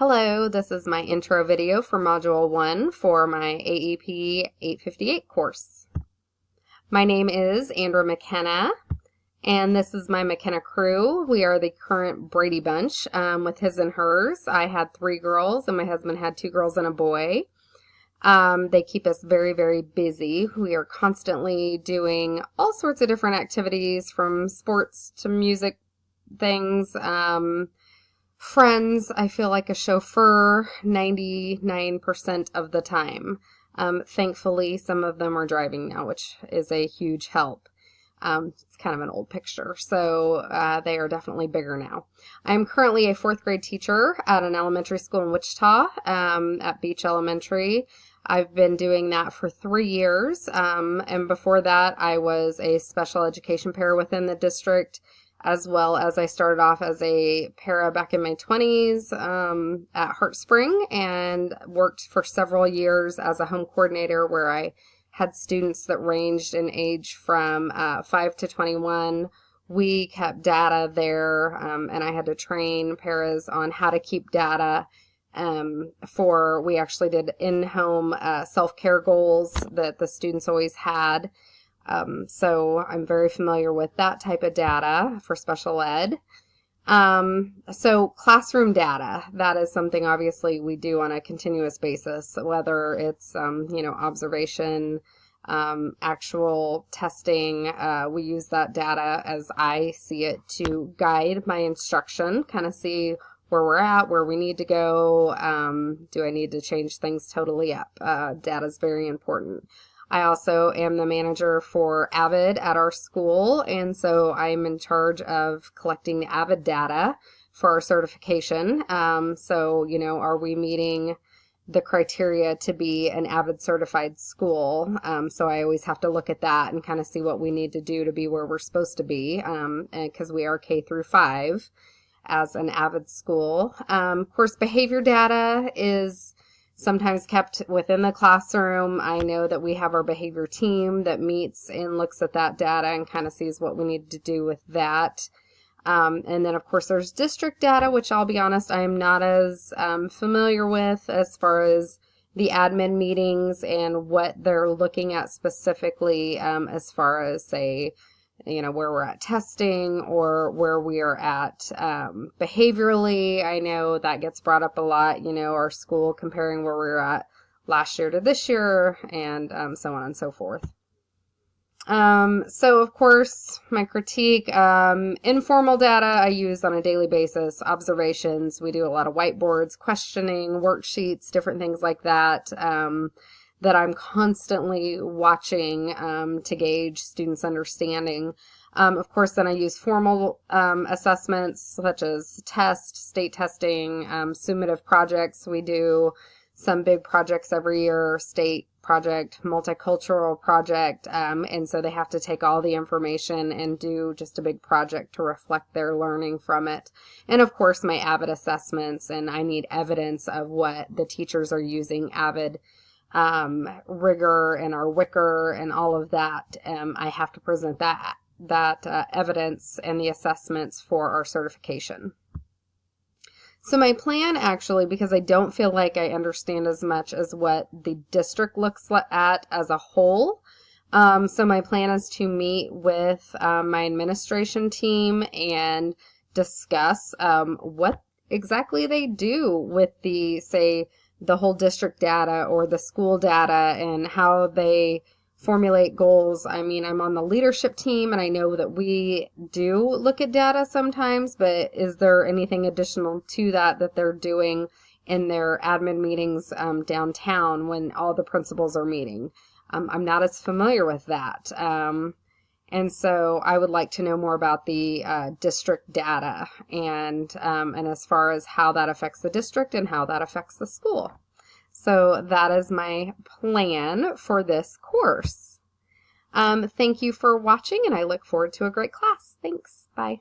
Hello, this is my intro video for Module 1 for my AEP 858 course. My name is Andrea McKenna, and this is my McKenna crew. We are the current Brady Bunch with his and hers. I had 3 girls, and my husband had 2 girls and a boy. They keep us very, very busy. We are constantly doing all sorts of different activities, from sports to music things. Friends, I feel like a chauffeur 99% of the time. Thankfully, some of them are driving now, which is a huge help. It's kind of an old picture, so they are definitely bigger now. I'm currently a 4th grade teacher at an elementary school in Wichita, at Beach Elementary. I've been doing that for 3 years, and before that I was a special education para within the district, as well as I started off as a para back in my 20s at Heartspring, and worked for several years as a home coordinator where I had students that ranged in age from 5 to 21. We kept data there, and I had to train paras on how to keep data. We actually did in-home self-care goals that the students always had. So I'm very familiar with that type of data for special ed. So classroom data, that is something obviously we do on a continuous basis, whether it's, observation, actual testing. We use that data as I see it to guide my instruction, kind of see where we're at, where we need to go. Do I need to change things totally up? Data is very important. I also am the manager for AVID at our school, and so I'm in charge of collecting the AVID data for our certification. Are we meeting the criteria to be an AVID certified school? So I always have to look at that and kind of see what we need to do to be where we're supposed to be, because we are K through 5 as an AVID school. Of course, behavior data is sometimes kept within the classroom. I know that we have our behavior team that meets and looks at that data and kind of sees what we need to do with that. And then, of course, there's district data, which I'll be honest, I am not as familiar with as far as the admin meetings and what they're looking at specifically, as far as, say, where we're at testing or where we are at behaviorally. I know that gets brought up a lot, our school comparing where we were at last year to this year, and so on and so forth. So of course, my critique, informal data I use on a daily basis, observations. We do a lot of whiteboards, questioning, worksheets, different things like that. That I'm constantly watching to gauge students' understanding. Of course, then I use formal assessments such as state testing, summative projects. We do some big projects every year, state project, multicultural project, and so they have to take all the information and do just a big project to reflect their learning from it. And of course, my AVID assessments, and I need evidence of what the teachers are using AVID rigor and our WICR and all of that. I have to present that evidence and the assessments for our certification. So my plan, actually, because I don't feel like I understand as much as what the district looks at as a whole, so my plan is to meet with my administration team and discuss what exactly they do with the whole district data or the school data and how they formulate goals. I mean, I'm on the leadership team and I know that we do look at data sometimes, but is there anything additional to that they're doing in their admin meetings downtown when all the principals are meeting? I'm not as familiar with that. And so I would like to know more about the district data and as far as how that affects the district and how that affects the school. So that is my plan for this course. Thank you for watching, and I look forward to a great class. Thanks. Bye.